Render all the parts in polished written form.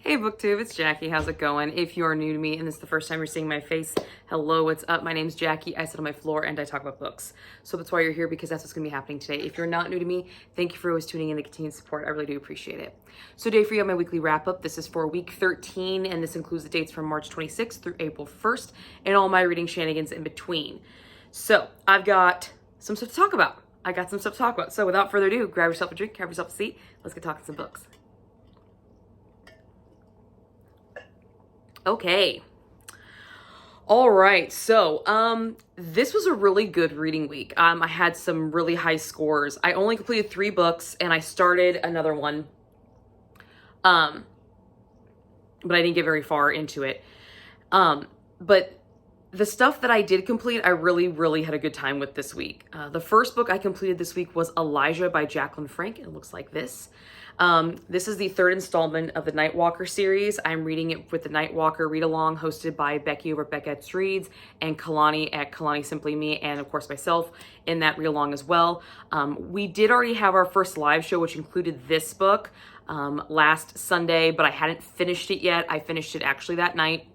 Hey BookTube, it's Jackie. How's it going? If you are new to me and this is the first time you're seeing my face, hello, what's up? My name's Jackie. I sit on my floor and I talk about books. So that's why you're here, because that's what's going to be happening today. If you're not new to me, thank you for always tuning in and continued support. I really do appreciate it. So today for you, I have my weekly wrap up. This is for week 13, and this includes the dates from March 26th through April 1st and all my reading shenanigans in between. So I've got some stuff to talk about. So without further ado, grab yourself a drink, grab yourself a seat. Let's get talking some books. Okay. All right. So, this was a really good reading week. I had some really high scores. I only completed 3 books and I started another one. But I didn't get very far into it. But the stuff that I did complete, I really had a good time with this week. The first book I completed this week was Elijah by Jacquelyn Frank. It looks like this. This is the 3rd installment of the Nightwalker series. I'm reading it with the Nightwalker Readalong, hosted by Becky over at FirstLadyReads and Kalani at Kalani Simply Me, and of course myself in that read-along as well. We did already have our first live show, which included this book last Sunday, but I hadn't finished it yet. I finished it actually that night.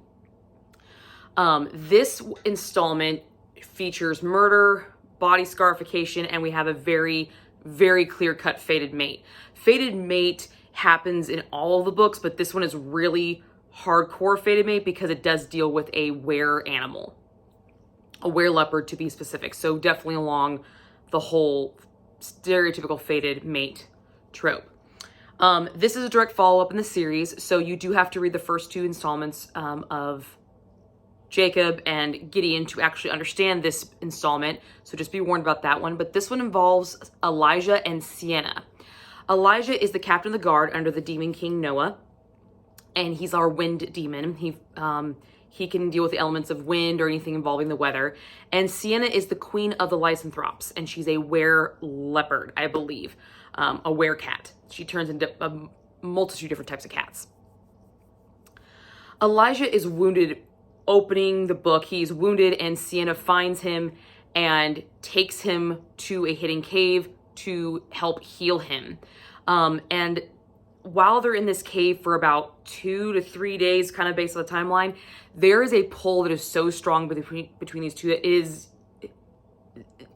This installment features murder, body scarification, and we have a very clear-cut fated mate. Fated mate happens in all of the books, but this one is really hardcore fated mate because it does deal with a were animal, a were leopard to be specific. So definitely along the whole stereotypical fated mate trope. This is a direct follow-up in the series, so you do have to read the first 2 installments of Jacob and Gideon to actually understand this installment, so just be warned about that one. But this one involves Elijah and Sienna. Elijah is the captain of the guard under the demon king Noah, and he's our wind demon. He can deal with the elements of wind or anything involving the weather. And Sienna is the queen of the lycanthropes, and she's a were leopard, I believe, a were cat. She turns into a multitude of different types of cats. Elijah is wounded. Opening the book, he's wounded, and Sienna finds him and takes him to a hidden cave to help heal him. And while they're in this cave for about 2 to 3 days, kind of based on the timeline, there is a pull that is so strong between these two that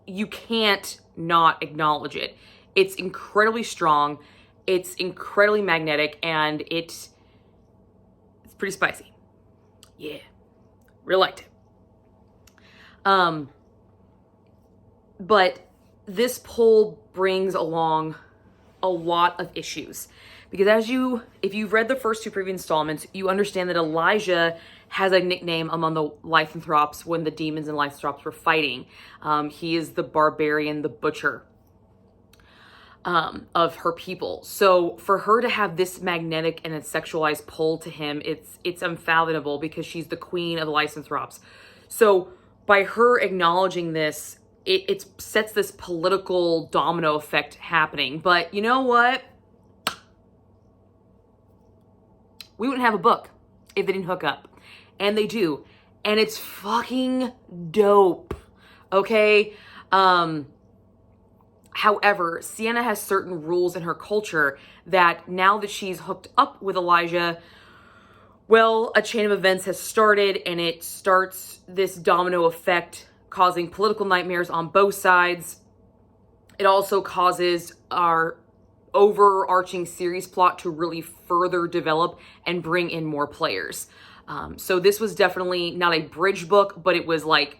you can't not acknowledge it. It's incredibly strong, it's incredibly magnetic, and it's pretty spicy. Yeah. Really liked it. But this pull brings along a lot of issues, because if you've read the first 2 previous installments, you understand that Elijah has a nickname among the lycanthropes when the demons and lycanthropes were fighting. He is the barbarian, the butcher of her people. So for her to have this magnetic and a sexualized pull to him, it's unfathomable, because she's the queen of the lycanthropes. So by her acknowledging this, it sets this political domino effect happening. But you know what? We wouldn't have a book if they didn't hook up. And they do. And it's fucking dope. Okay? However, Sienna has certain rules in her culture that now that she's hooked up with Elijah, well, a chain of events has started, and it starts this domino effect, causing political nightmares on both sides. It also causes our overarching series plot to really further develop and bring in more players. So this was definitely not a bridge book, but it was like,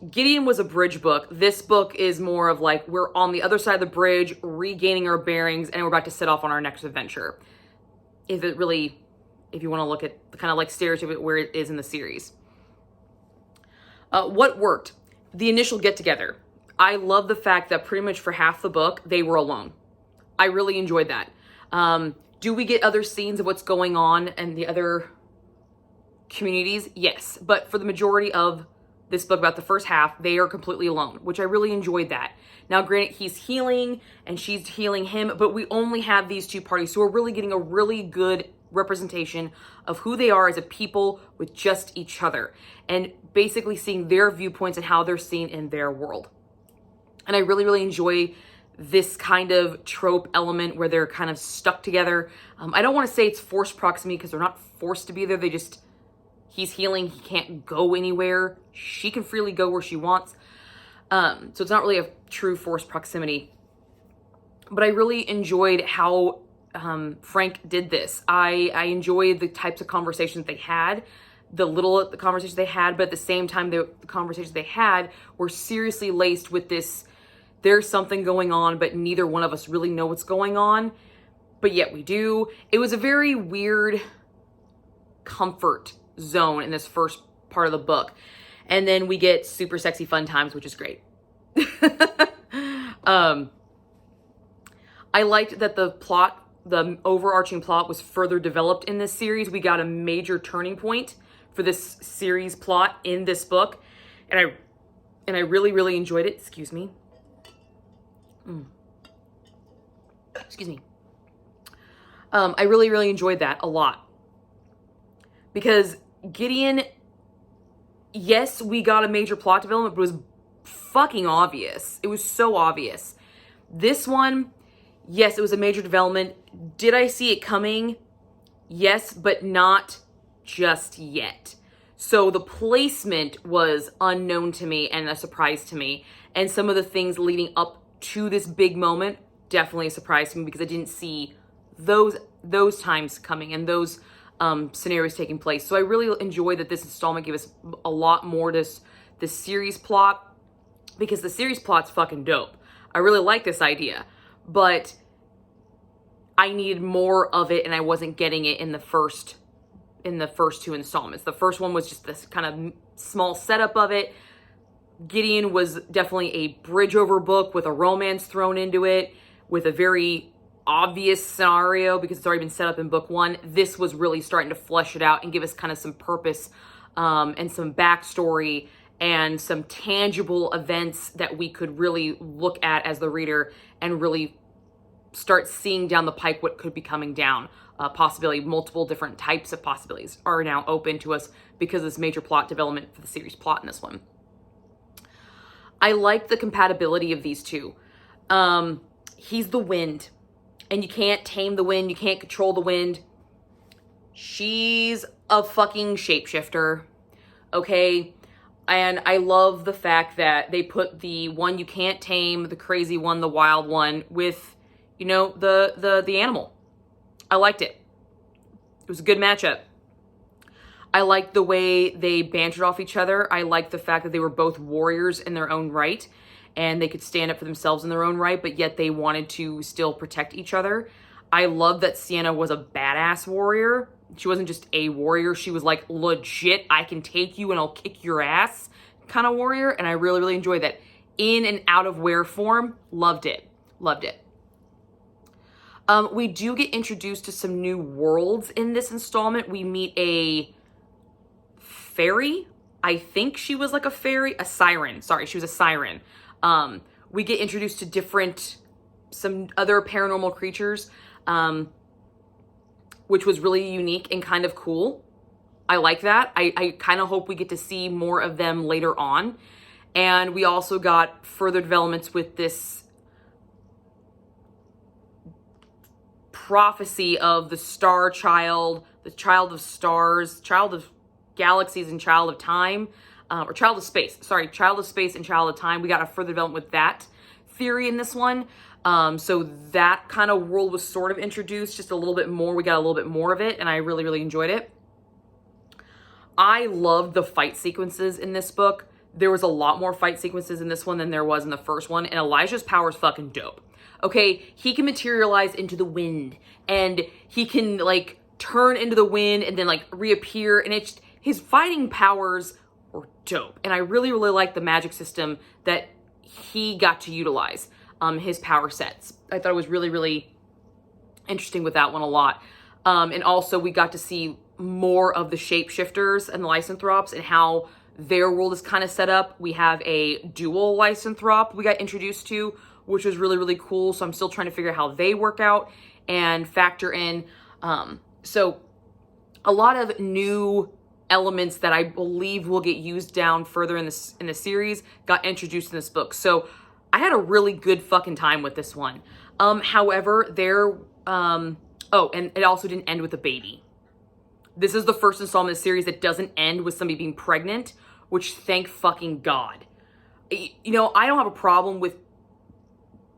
Gideon was a bridge book. This book is more of like, we're on the other side of the bridge, regaining our bearings, and we're about to set off on our next adventure. If you want to look at the kind of like stereotype where it is in the series. What worked? The initial get together. I love the fact that pretty much for half the book, they were alone. I really enjoyed that. Do we get other scenes of what's going on in the other communities? Yes. But for the majority of this book, about the first half, they are completely alone, which I really enjoyed that. Now, granted, he's healing and she's healing him, but we only have these 2 parties, so we're really getting a really good representation of who they are as a people with just each other, and basically seeing their viewpoints and how they're seen in their world. And I really enjoy this kind of trope element where they're kind of stuck together. I don't want to say it's forced proximity because they're not forced to be there. They just, he's healing, he can't go anywhere. She can freely go where she wants. So it's not really a true forced proximity. But I really enjoyed how Frank did this. I enjoyed the types of conversations they had, the conversations they had, but at the same time, the conversations they had were seriously laced with this, there's something going on, but neither one of us really know what's going on, but yet we do. It was a very weird comfort zone in this first part of the book. And then we get super sexy fun times, which is great. I liked that the overarching plot was further developed in this series. We got a major turning point for this series plot in this book. And I really, really enjoyed it. Excuse me. Excuse me. I really, really enjoyed that a lot. Because Gideon, yes, we got a major plot development, but it was fucking obvious. It was so obvious. This one, yes, it was a major development. Did I see it coming? Yes, but not just yet. So the placement was unknown to me and a surprise to me. And some of the things leading up to this big moment, definitely a surprise to me because I didn't see those times coming and those scenarios taking place. So I really enjoyed that this installment gave us a lot more to this series plot because the series plot's fucking dope. I really like this idea, but I needed more of it and I wasn't getting it in the first two installments. The first one was just this kind of small setup of it. Gideon was definitely a bridge over book with a romance thrown into it, with a very obvious scenario because it's already been set up in book one. This was really starting to flesh it out and give us kind of some purpose and some backstory and some tangible events that we could really look at as the reader and really start seeing down the pike what could be coming down. Possibility, multiple different types of possibilities are now open to us because of this major plot development for the series plot in this one. I like the compatibility of these two. He's the wind, and you can't tame the wind. You can't control the wind. She's a fucking shapeshifter, okay? And I love the fact that they put the one you can't tame, the crazy one, the wild one, with, you know, the animal. I liked it. It was a good matchup. I liked the way they bantered off each other. I liked the fact that they were both warriors in their own right and they could stand up for themselves in their own right, but yet they wanted to still protect each other. I love that Sienna was a badass warrior. She wasn't just a warrior. She was like legit, I can take you and I'll kick your ass kind of warrior. And I really, really enjoyed that. In and out of wear form, loved it. Loved it. We do get introduced to some new worlds in this installment. We meet a fairy. I think she was like a fairy, a siren. Sorry, she was a siren. We get introduced to some other paranormal creatures, which was really unique and kind of cool. I like that. I kind of hope we get to see more of them later on. And we also got further developments with this prophecy of the star child, the child of stars, child of galaxies and child of time, or child of space. Sorry, child of space and child of time. We got a further development with that theory in this one. So that kind of world was sort of introduced just a little bit more. We got a little bit more of it and I really, really enjoyed it. I loved the fight sequences in this book. There was a lot more fight sequences in this one than there was in the first one. And Elijah's power is fucking dope. Okay, he can materialize into the wind and he can like turn into the wind and then like reappear, and it's his fighting powers were dope. And I really, really like the magic system that he got to utilize, his power sets. I thought it was really, really interesting with that one a lot. And also we got to see more of the shapeshifters and the lycanthropes and how their world is kind of set up. We have a dual lycanthrop we got introduced to, which was really, really cool. So I'm still trying to figure out how they work out and factor in. So a lot of new elements that I believe will get used down further in the series got introduced in this book. So I had a really good fucking time with this one. However, oh, and it also didn't end with a baby. This is the first installment of the series that doesn't end with somebody being pregnant, which thank fucking God. You know, I don't have a problem with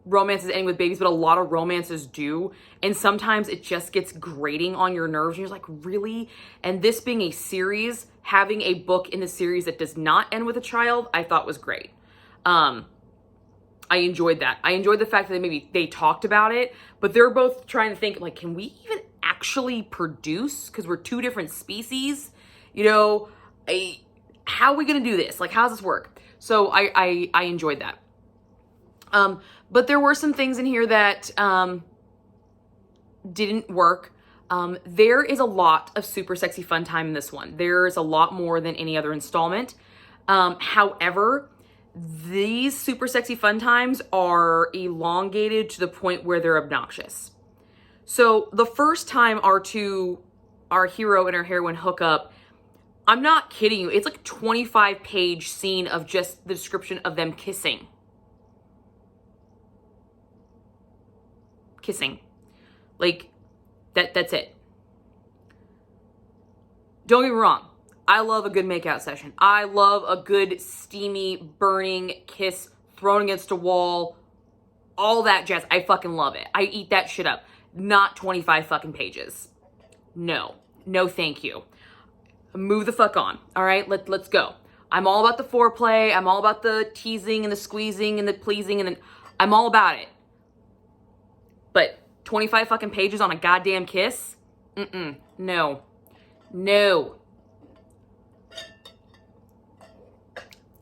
romances ending with babies, but a lot of romances do. And sometimes it just gets grating on your nerves. And you're like, really? And this being a series, having a book in the series that does not end with a child, I thought was great. I enjoyed that. I enjoyed the fact that maybe they talked about it, but they're both trying to think, like, can we even actually produce? Because we're two different species. You know, how are we going to do this? Like, how does this work? So I enjoyed that. But there were some things in here that didn't work. There is a lot of super sexy fun time in this one. There's a lot more than any other installment. However, these super sexy fun times are elongated to the point where they're obnoxious. So the first time our hero and our heroine hook up, I'm not kidding you, it's like a 25-page scene of just the description of them kissing. Like, that's it. Don't get me wrong. I love a good makeout session. I love a good steamy, burning kiss thrown against a wall. All that jazz. I fucking love it. I eat that shit up. Not 25 fucking pages. No. No thank you. Move the fuck on. All right? Let's go. I'm all about the foreplay. I'm all about the teasing and the squeezing and the pleasing and I'm all about it. But 25 fucking pages on a goddamn kiss? No. No.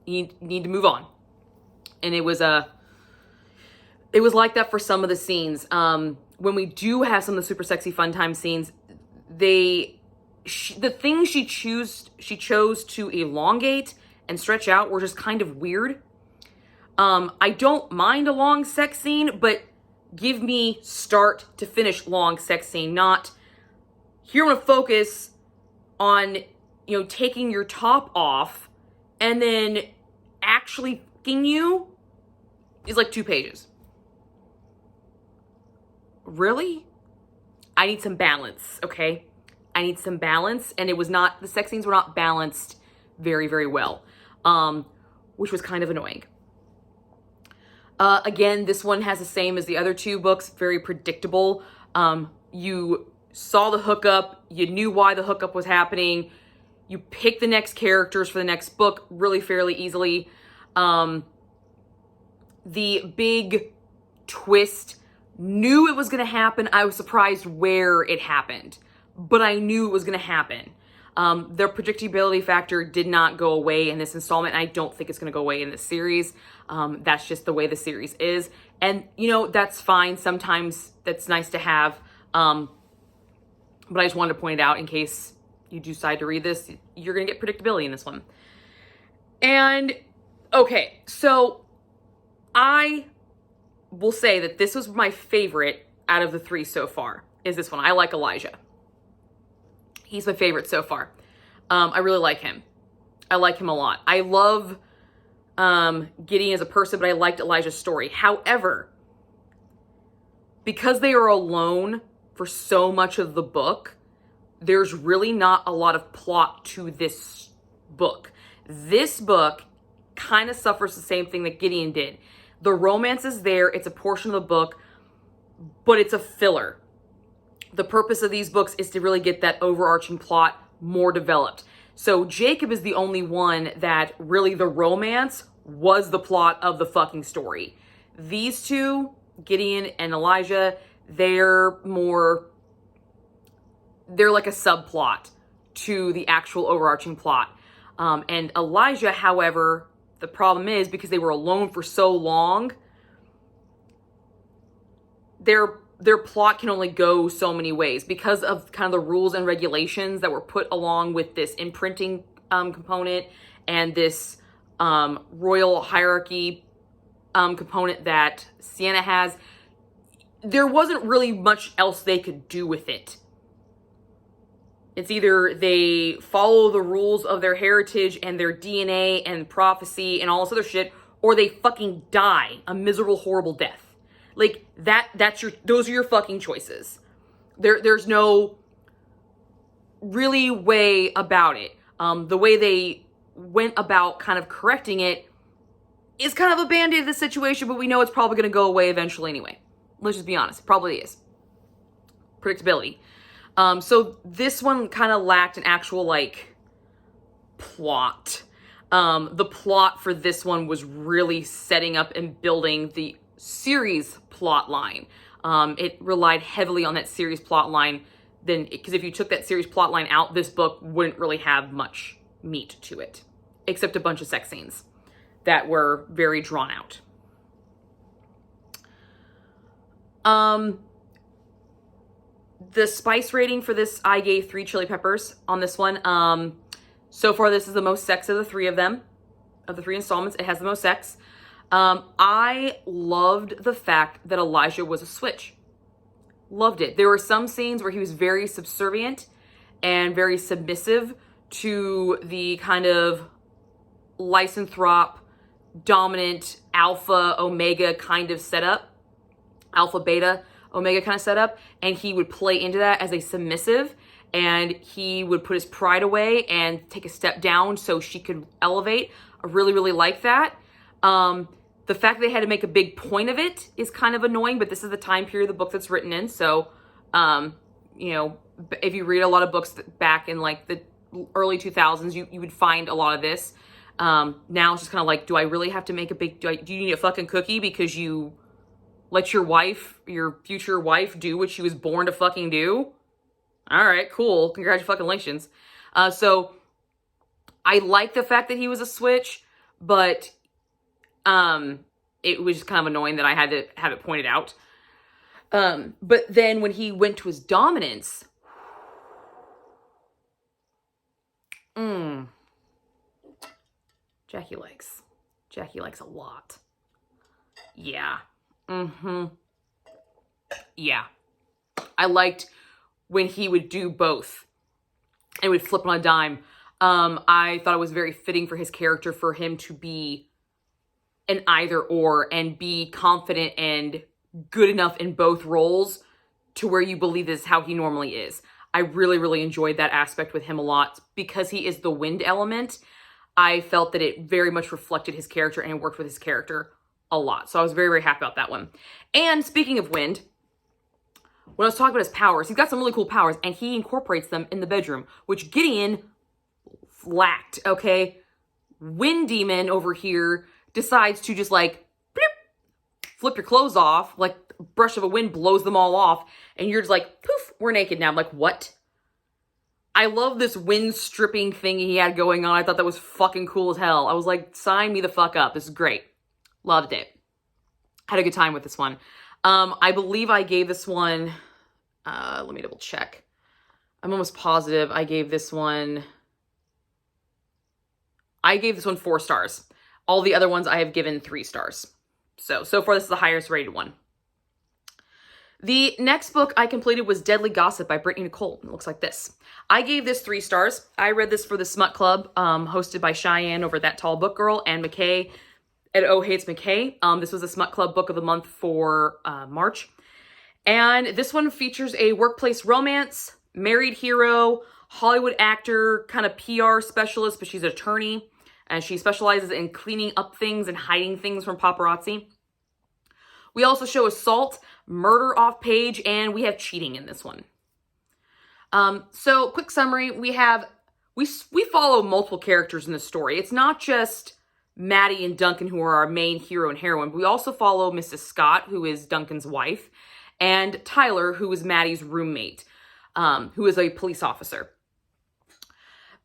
You need to move on. And it was like that for some of the scenes. When we do have some of the super sexy fun time scenes, the things she chose to elongate and stretch out were just kind of weird. I don't mind a long sex scene, but give me start to finish long sex scene, not here. I want to focus on, you know, taking your top off and then actually fucking you is like 2 pages. Really? I need some balance, okay? I need some balance, and the sex scenes were not balanced very, very well, which was kind of annoying. Again, this one has the same as the other 2 books, very predictable. You saw the hookup, you knew why the hookup was happening, you pick the next characters for the next book really fairly easily. The big twist, knew it was going to happen. I was surprised where it happened, but I knew it was going to happen. Their predictability factor did not go away in this installment. I don't think it's going to go away in this series. That's just the way the series is. And, you know, that's fine. Sometimes that's nice to have. But I just wanted to point it out in case you decide to read this, you're going to get predictability in this one. And, okay, so I will say that this was my favorite out of the 3 so far, is this one. I like Elijah. He's my favorite so far. I really like him. I like him a lot. I love Gideon as a person, but I liked Elijah's story. However, because they are alone for so much of the book, there's really not a lot of plot to this book. This book kind of suffers the same thing that Gideon did. The romance is there. It's a portion of the book, but it's a filler. The purpose of these books is to really get that overarching plot more developed. So Jacob is the only one that really the romance was the plot of the fucking story. These 2, Gideon and Elijah, they're like a subplot to the actual overarching plot. And Elijah, however, the problem is because they were alone for so long, their plot can only go so many ways because of kind of the rules and regulations that were put along with this imprinting component and this royal hierarchy component that Sienna has. There wasn't really much else they could do with it. It's either they follow the rules of their heritage and their DNA and prophecy and all this other shit, or they fucking die a miserable, horrible death. Like those are your fucking choices. There's no really way about it. The way they went about kind of correcting it is kind of a band-aid of the situation, but we know it's probably going to go away eventually anyway. Let's just be honest. It probably is. Predictability. So this one kind of lacked an actual, like, plot. The plot for this one was really setting up and building the series plot line. It relied heavily on that series plot line, because if you took that series plot line out, this book wouldn't really have much meat to it, except a bunch of sex scenes that were very drawn out. The spice rating for this, I gave 3 chili peppers on this one. So far, this is the most sex of the 3 of them, of the 3 installments. It has the most sex. I loved the fact that Elijah was a switch. Loved it. There were some scenes where he was very subservient and very submissive to the kind of lycanthrope, dominant alpha omega kind of setup, alpha beta omega kind of setup, and he would play into that as a submissive, and he would put his pride away and take a step down so she could elevate. I really, really like that. The fact that they had to make a big point of it is kind of annoying, but this is the time period of the book that's written in, so you know, if you read a lot of books back in like the early 2000s, you would find a lot of this. Now it's just kind of like, do I really have to make a big, do you need a fucking cookie because you let your wife, your future wife, do what she was born to fucking do? All right, cool. Congratulations. So I like the fact that he was a switch, but it was just kind of annoying that I had to have it pointed out. But then when he went to his dominance, Jackie likes a lot. Yeah. Yeah. I liked when he would do both and would flip on a dime. I thought it was very fitting for his character for him to be an either or and be confident and good enough in both roles to where you believe this is how he normally is. I really, really enjoyed that aspect with him a lot because he is the wind element. I felt that it very much reflected his character and worked with his character a lot. So I was very, very happy about that one. And speaking of wind, when I was talking about his powers, he's got some really cool powers and he incorporates them in the bedroom, which Gideon lacked, okay? Wind Demon over here decides to just like bloop, flip your clothes off, like a brush of a wind blows them all off, and you're just like, poof, we're naked now. I'm like, what? I love this wind stripping thing he had going on. I thought that was fucking cool as hell. I was like, sign me the fuck up. This is great. Loved it. Had a good time with this one. I believe I gave this one, let me double check. I'm almost positive I gave this one 4 stars. All the other ones I have given 3 stars. So far this is the highest rated one. The next book I completed was Deadly Gossip by Britnaee Nicole. It looks like this. I gave this 3 stars. I read this for the Smut Club, hosted by Cheyenne over That Tall Book Girl and McKay at Oh Hates McKay. This was the Smut Club book of the month for March. And this one features a workplace romance, married hero, Hollywood actor, kind of PR specialist, but she's an attorney. And she specializes in cleaning up things and hiding things from paparazzi. We also show assault, murder off page, and we have cheating in this one. So quick summary, we follow multiple characters in the story. It's not just Maddie and Duncan who are our main hero and heroine. We also follow Mrs. Scott, who is Duncan's wife, and Tyler, who is Maddie's roommate, who is a police officer.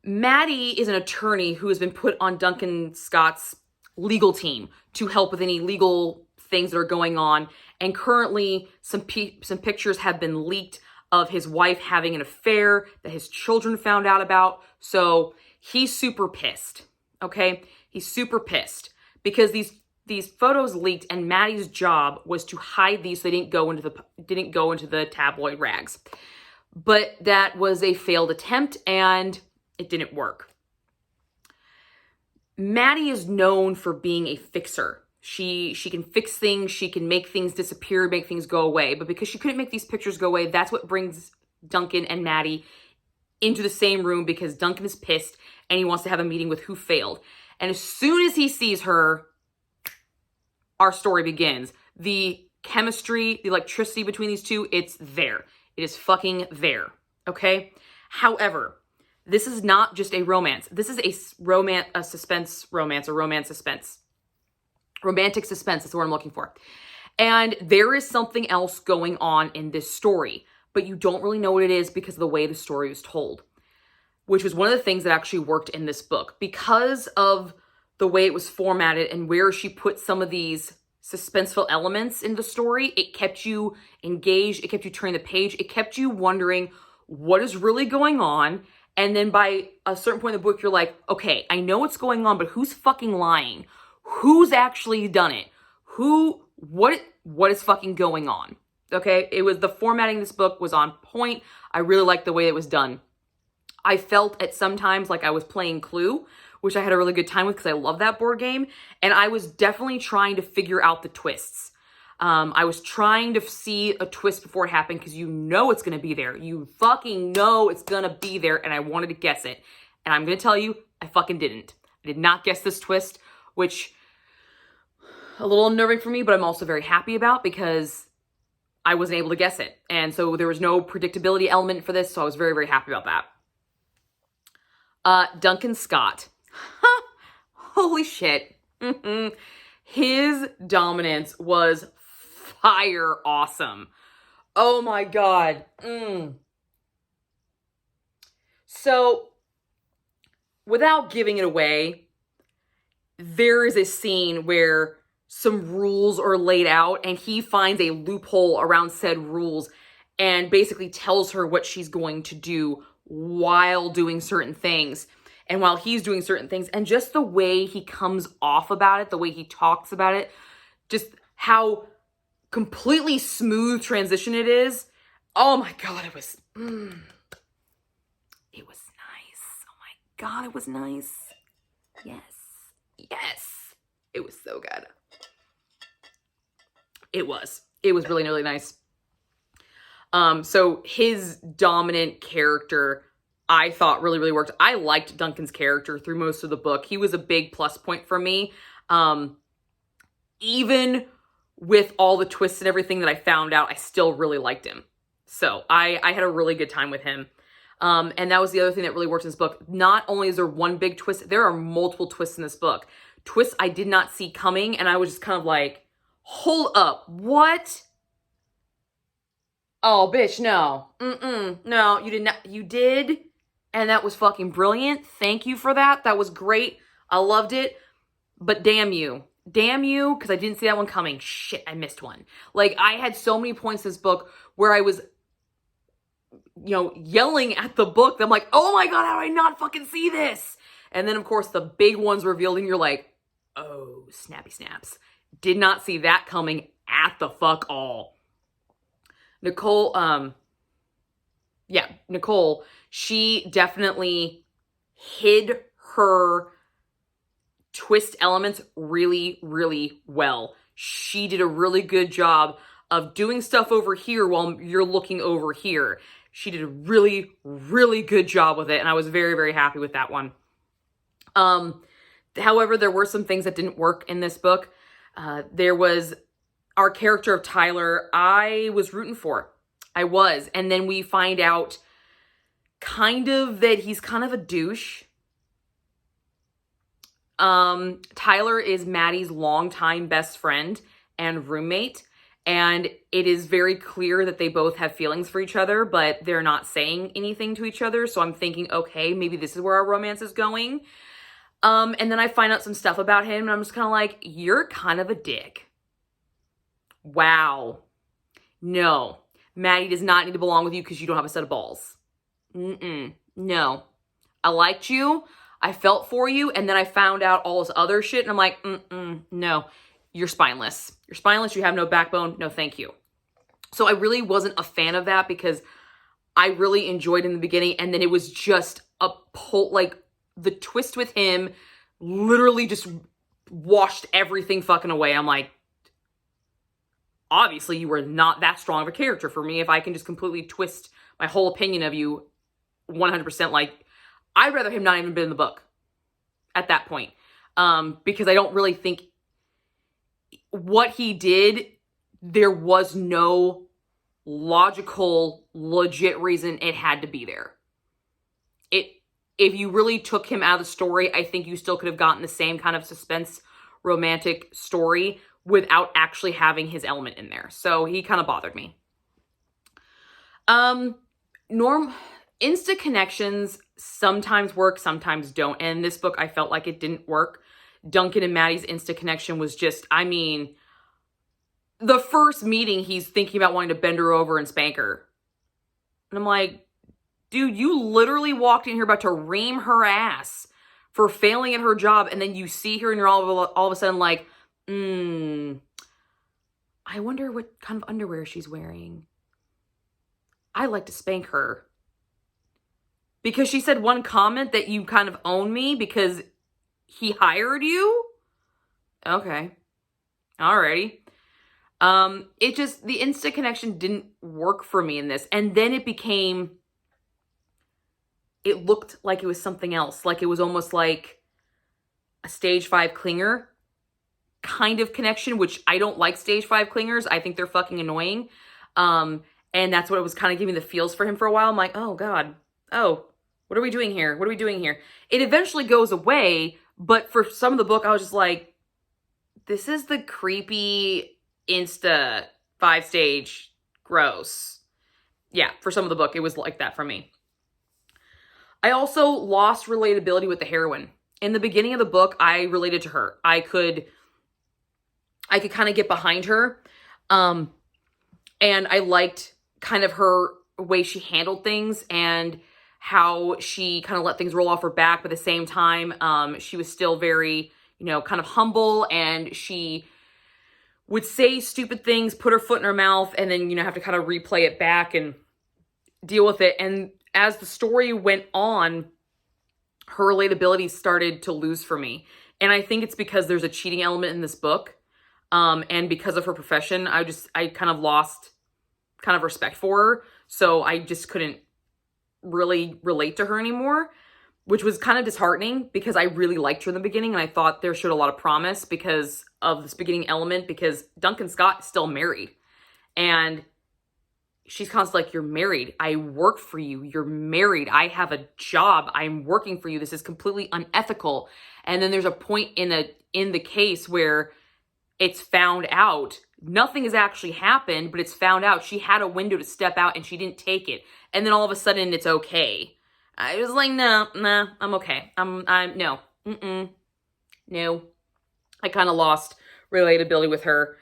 Maddie is an attorney who has been put on Duncan Scott's legal team to help with any legal things that are going on. And currently, some pictures have been leaked of his wife having an affair that his children found out about. So he's super pissed, okay? He's super pissed because these photos leaked and Maddie's job was to hide these so they didn't go into the tabloid rags. But that was a failed attempt and it didn't work. Maddie is known for being a fixer. She can fix things, she can make things disappear, make things go away. But because she couldn't make these pictures go away, that's what brings Duncan and Maddie into the same room, because Duncan is pissed and he wants to have a meeting with who failed. And as soon as he sees her, our story begins. The chemistry, the electricity between these two, it's there. It is fucking there. Okay? However, this is not just a romance. This is a suspense romance, a romance suspense. Romantic suspense is the word I'm looking for. And there is something else going on in this story, but you don't really know what it is because of the way the story was told, which was one of the things that actually worked in this book. Because of the way it was formatted and where she put some of these suspenseful elements in the story, it kept you engaged, it kept you turning the page, it kept you wondering what is really going on. And then by a certain point in the book, you're like, okay, I know what's going on, but who's fucking lying? Who's actually done it? What is fucking going on? Okay, the formatting of this book was on point. I really liked the way it was done. I felt at some times like I was playing Clue, which I had a really good time with because I love that board game. And I was definitely trying to figure out the twists. I was trying to see a twist before it happened because you know it's going to be there. You fucking know it's going to be there, and I wanted to guess it. And I'm going to tell you, I fucking didn't. I did not guess this twist, which a little unnerving for me, but I'm also very happy about because I wasn't able to guess it. And so there was no predictability element for this, so I was very, very happy about that. Duncan Scott. Holy shit. His dominance was fire awesome. Oh my God. So, without giving it away, there is a scene where some rules are laid out and he finds a loophole around said rules and basically tells her what she's going to do while doing certain things and while he's doing certain things. And just the way he comes off about it, the way he talks about it, just how completely smooth transition it is. Oh my God, it was nice. Oh my God, it was nice. Yes. It was so good. It was really, really nice. So his dominant character, I thought really, really worked. I liked Duncan's character through most of the book. He was a big plus point for me. Even with all the twists and everything that I found out, I still really liked him. So I had a really good time with him. And that was the other thing that really worked in this book. Not only is there one big twist, there are multiple twists in this book. Twists I did not see coming, and I was just kind of like, hold up, what? Oh, bitch, no. No, you did not. You did, and that was fucking brilliant. Thank you for that. That was great. I loved it. But damn you. Damn you, because I didn't see that one coming. Shit, I missed one. Like, I had so many points in this book where I was, yelling at the book. I'm like, oh my God, how did I not fucking see this? And then, of course, the big one's revealed, and you're like, oh, snappy snaps. Did not see that coming at the fuck all. Nicole, she definitely hid her twist elements really, really well. She did a really good job of doing stuff over here while you're looking over here. She did a really, really good job with it, and I was very, very happy with that one. However, there were some things that didn't work in this book. There was our character of Tyler. I was rooting for. I was. And then we find out kind of that he's kind of a douche. Tyler is Maddie's longtime best friend and roommate. And it is very clear that they both have feelings for each other, but they're not saying anything to each other. So I'm thinking, okay, maybe this is where our romance is going. And then I find out some stuff about him, and I'm just kind of like, you're kind of a dick. Wow. No. Maddie does not need to belong with you because you don't have a set of balls. No. I liked you. I felt for you, and then I found out all this other shit, and I'm like, no. You're spineless. You're spineless. You have no backbone. No, thank you. So I really wasn't a fan of that because I really enjoyed in the beginning, and then it was just the twist with him literally just washed everything fucking away. I'm like, obviously you were not that strong of a character for me if I can just completely twist my whole opinion of you 100%. Like, I'd rather him not even been in the book at that point. Because I don't really think what he did, there was no logical, legit reason it had to be there. If you really took him out of the story, I think you still could have gotten the same kind of suspense romantic story without actually having his element in there. So he kind of bothered me. Insta connections sometimes work, sometimes don't. And in this book, I felt like it didn't work. Duncan and Maddie's insta connection was just, I mean, the first meeting, he's thinking about wanting to bend her over and spank her. And I'm like, dude, you literally walked in here about to ream her ass for failing at her job, and then you see her and you're all of a sudden like, I wonder what kind of underwear she's wearing. I like to spank her. Because she said one comment that you kind of own me because he hired you? Okay. Alrighty. The instant connection didn't work for me in this. And then it looked like it was something else. Like it was almost like a stage 5 clinger kind of connection, which I don't like stage 5 clingers. I think they're fucking annoying. And that's what it was kind of giving the feels for him for a while. I'm like, oh God. Oh, what are we doing here? What are we doing here? It eventually goes away, but for some of the book, I was just like, this is the creepy Insta 5 stage gross. Yeah, for some of the book, it was like that for me. I also lost relatability with the heroine. In the beginning of the book, I related to her. I could kind of get behind her. And I liked kind of her way she handled things and how she kind of let things roll off her back, but at the same time, she was still very, kind of humble, and she would say stupid things, put her foot in her mouth, and then, have to kind of replay it back and deal with it. And as the story went on, her relatability started to lose for me. And I think it's because there's a cheating element in this book. And because of her profession, I kind of lost kind of respect for her. So I just couldn't really relate to her anymore, which was kind of disheartening because I really liked her in the beginning. And I thought there showed a lot of promise because of this beginning element, because Duncan Scott is still married. And she's constantly like, you're married. I work for you. You're married. I have a job. I'm working for you. This is completely unethical. And then there's a point in the case where it's found out nothing has actually happened, but it's found out she had a window to step out and she didn't take it. And then all of a sudden it's okay. I was like, no, I'm okay. No. No. I kind of lost relatability with her.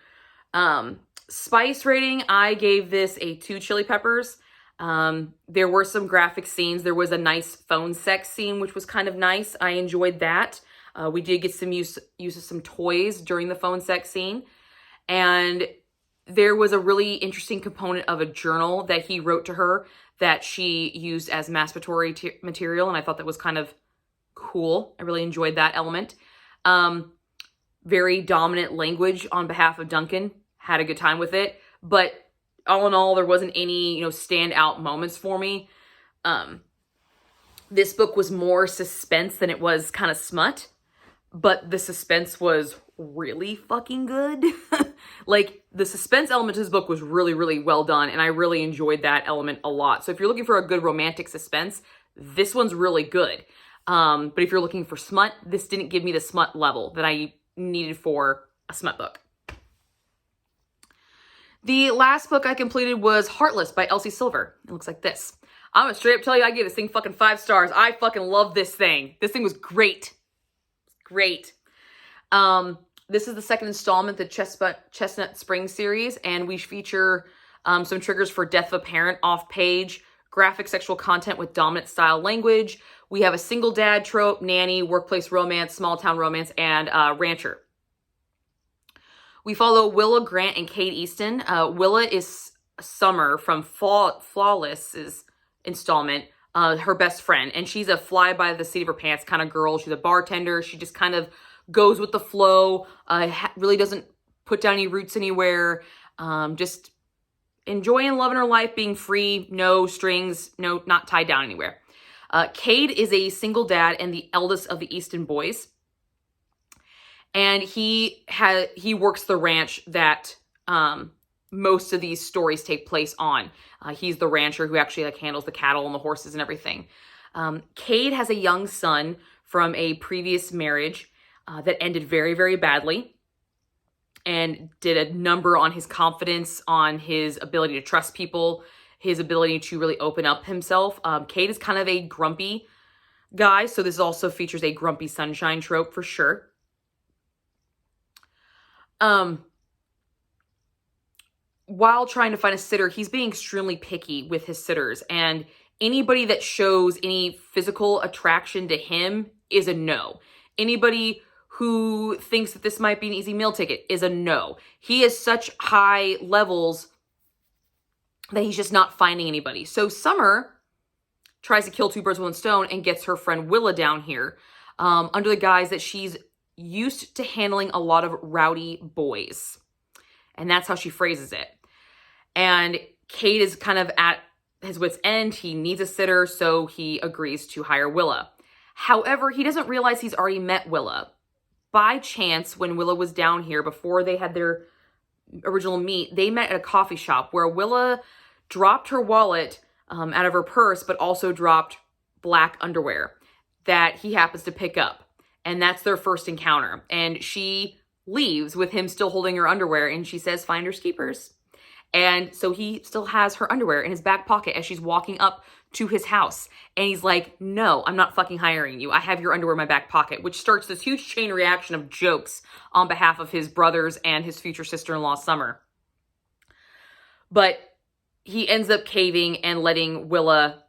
Spice rating, I gave this a 2 chili peppers. There were some graphic scenes. There was a nice phone sex scene, which was kind of nice. I enjoyed that. We did get some use of some toys during the phone sex scene. And there was a really interesting component of a journal that he wrote to her that she used as masturbatory material. And I thought that was kind of cool. I really enjoyed that element. Very dominant language on behalf of Duncan. Had a good time with it. But all in all, there wasn't any, standout moments for me. This book was more suspense than it was kind of smut. But the suspense was really fucking good. Like, the suspense element of this book was really, really well done. And I really enjoyed that element a lot. So if you're looking for a good romantic suspense, this one's really good. But if you're looking for smut, this didn't give me the smut level that I needed for a smut book. The last book I completed was Heartless by Elsie Silver. It looks like this. I'm gonna straight up tell you, I gave this thing fucking 5 stars. I fucking love this thing. This thing was great. Great. This is the second installment, the Chestnut Springs series, and we feature some triggers for death of a parent, off-page, graphic sexual content with dominant style language. We have a single dad trope, nanny, workplace romance, small town romance, and rancher. We follow Willa Grant and Kate Easton. Willa is Summer from Flawless's installment. her best friend. And she's a fly by the seat of her pants kind of girl. She's a bartender. She just kind of goes with the flow, really doesn't put down any roots anywhere, just enjoying loving her life, being free, no strings, no, not tied down anywhere. Cade is a single dad and the eldest of the Easton boys. And he works the ranch that most of these stories take place on. He's the rancher who actually like handles the cattle and the horses and everything. Cade has a young son from a previous marriage that ended very, very badly, and did a number on his confidence, on his ability to trust people, his ability to really open up himself. Cade is kind of a grumpy guy, so this also features a grumpy sunshine trope for sure. While trying to find a sitter, he's being extremely picky with his sitters, and anybody that shows any physical attraction to him is a no. Anybody who thinks that this might be an easy meal ticket is a no. He has such high levels that he's just not finding anybody. So Summer tries to kill two birds with one stone and gets her friend Willa down here under the guise that she's used to handling a lot of rowdy boys. And that's how she phrases it. And Cade is kind of at his wit's end. He needs a sitter, so he agrees to hire Willa. However, he doesn't realize he's already met Willa. By chance, when Willa was down here, before they had their original meet, they met at a coffee shop where Willa dropped her wallet out of her purse, but also dropped black underwear that he happens to pick up. And that's their first encounter. And she leaves with him still holding her underwear, and she says, finders keepers. And so he still has her underwear in his back pocket as she's walking up to his house. And he's like, no, I'm not fucking hiring you. I have your underwear in my back pocket, which starts this huge chain reaction of jokes on behalf of his brothers and his future sister-in-law, Summer. But he ends up caving and letting Willa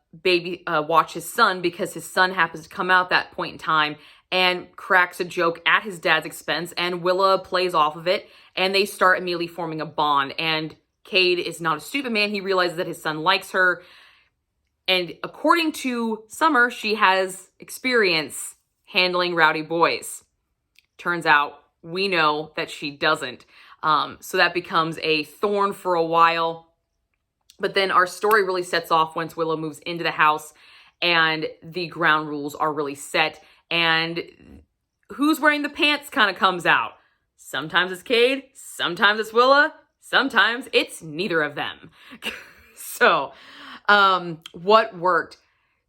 watch his son, because his son happens to come out that point in time and cracks a joke at his dad's expense, and Willa plays off of it, and they start immediately forming a bond. And Cade is not a stupid man. He realizes that his son likes her. And according to Summer, she has experience handling rowdy boys. Turns out, we know that she doesn't. So that becomes a thorn for a while. But then our story really sets off once Willow moves into the house and the ground rules are really set. And who's wearing the pants kind of comes out. Sometimes it's Cade, sometimes it's Willa, sometimes it's neither of them. So, what worked?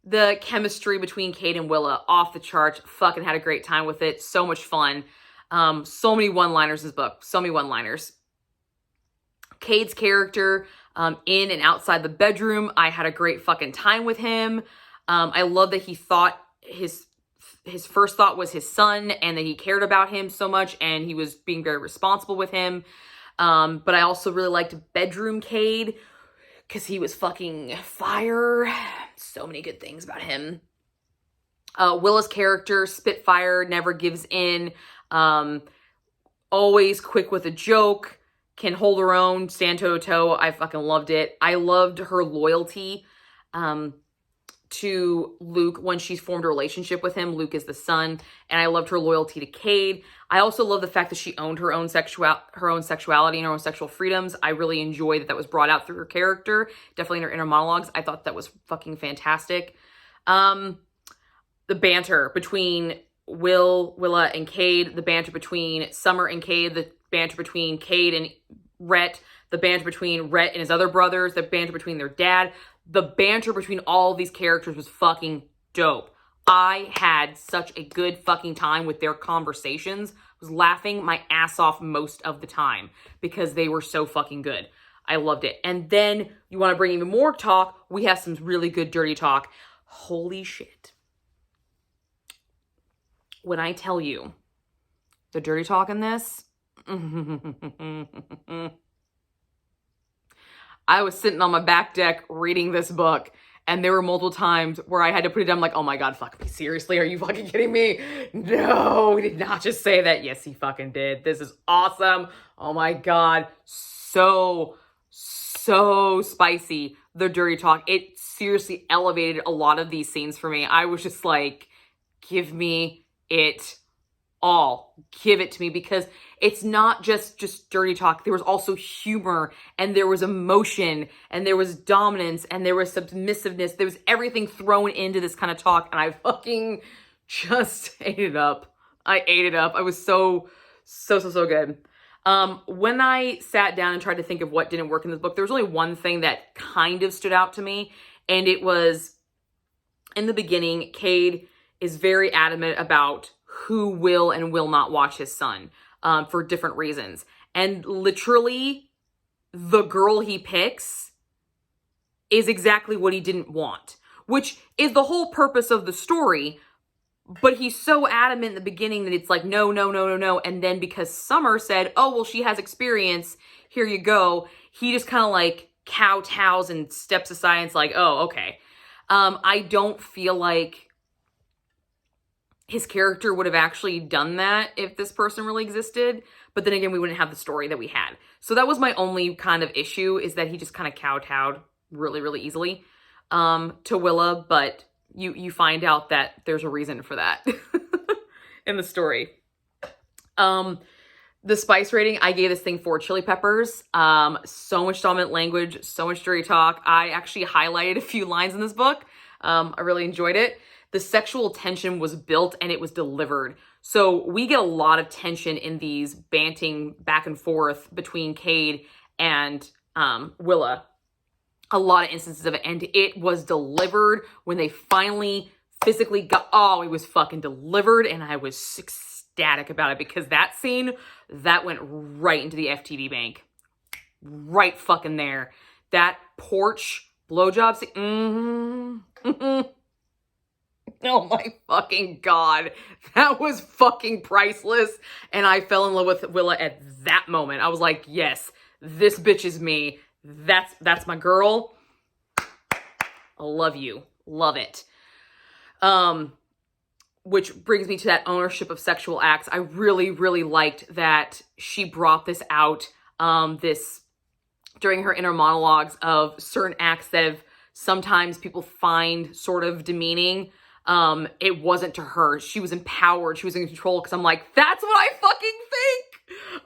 The chemistry between Cade and Willa, off the charts. Fucking had a great time with it. So much fun. So many one-liners in this book. So many one-liners. Cade's character, in and outside the bedroom, I had a great fucking time with him. I love that he thought his first thought was his son, and that he cared about him so much, and he was being very responsible with him. But I also really liked bedroom Cade, because he was fucking fire. So many good things about him. Willa's character, Spitfire, never gives in. Always quick with a joke. Can hold her own, stand toe to toe. I fucking loved it. I loved her loyalty to Luke when she's formed a relationship with him. Luke is the son, and I loved her loyalty to Cade. I also love the fact that she owned her own sexuality and her own sexual freedoms. I really enjoyed that was brought out through her character, definitely in her inner monologues. I thought that was fucking fantastic. The banter between Willa and Cade, the banter between Summer and Cade, the banter between Cade and Rhett, the banter between Rhett and his other brothers, the banter between their dad. The banter between all of these characters was fucking dope. I had such a good fucking time with their conversations. I was laughing my ass off most of the time because they were so fucking good. I loved it. And then you want to bring even more talk, we have some really good dirty talk. Holy shit. When I tell you the dirty talk in this, I was sitting on my back deck reading this book, and there were multiple times where I had to put it down. I'm like, oh my God, fuck me. Seriously? Are you fucking kidding me? No, he did not just say that. Yes, he fucking did. This is awesome. Oh my God. So spicy. the dirty talk. It seriously elevated a lot of these scenes for me. I was just like, give me it all. Give it to me, because it's not just dirty talk. There was also humor, and there was emotion, and there was dominance, and there was submissiveness. There was everything thrown into this kind of talk, and I fucking just ate it up. I ate it up. I was so good. When I sat down and tried to think of what didn't work in this book, there was only one thing that kind of stood out to me, and it was in the beginning, Cade is very adamant about who will and will not watch his son for different reasons. And literally, the girl he picks is exactly what he didn't want, which is the whole purpose of the story. But he's so adamant in the beginning that it's like, no. And then because Summer said, oh, well, she has experience, here you go, he just kind of like kowtows and steps aside, and it's like, oh, okay. I don't feel like his character would have actually done that if this person really existed. But then again, we wouldn't have the story that we had. So that was my only kind of issue, is that he just kind of kowtowed really easily to Willa. But you find out that there's a reason for that in the story. The spice rating, I gave this thing 4 chili peppers. So much dominant language, so much dirty talk. I actually highlighted a few lines in this book. I really enjoyed it. The sexual tension was built and it was delivered. So we get a lot of tension in these banting back and forth between Cade and Willa. A lot of instances of it. And it was delivered when they finally physically got, oh, it was fucking delivered. And I was ecstatic about it, because that scene, that went right into the FTV bank. Right fucking there. That porch blowjob scene. Oh my fucking God. That was fucking priceless. And I fell in love with Willa at that moment. I was like, yes, this bitch is me. That's my girl. I love you. Love it. Which brings me to that ownership of sexual acts. I really liked that she brought this out, during her inner monologues of certain acts that have sometimes people find sort of demeaning. It wasn't to her. She was empowered. She was in control, because I'm like, that's what I fucking think.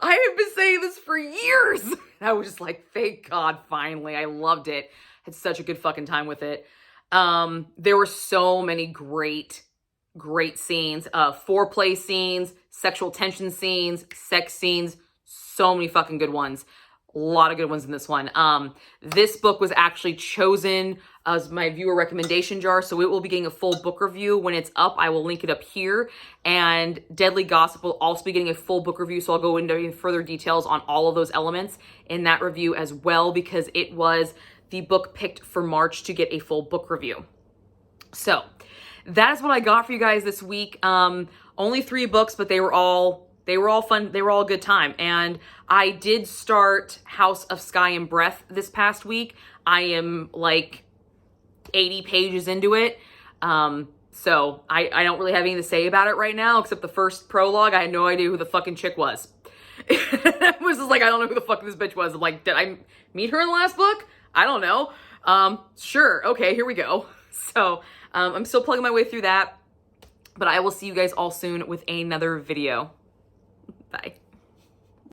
I have been saying this for years. And I was just like, thank God, finally. I loved it. Had such a good fucking time with it. There were so many great scenes, foreplay scenes, sexual tension scenes, sex scenes, so many fucking good ones. A lot of good ones in this one. This book was actually chosen as my viewer recommendation jar, so it will be getting a full book review when it's up. I will link it up here. And Deadly Gossip will also be getting a full book review, so I'll go into further details on all of those elements in that review as well, because it was the book picked for March to get a full book review. So that is what I got for you guys this week. Only 3 books, but they were all fun. They were all a good time. And I did start House of Sky and Breath this past week. I am like 80 pages into it. So I don't really have anything to say about it right now, except the first prologue. I had no idea who the fucking chick was. I was just like, I don't know who the fuck this bitch was. I'm like, did I meet her in the last book? I don't know. Sure. Okay, here we go. So I'm still plugging my way through that. But I will see you guys all soon with another video. Bye.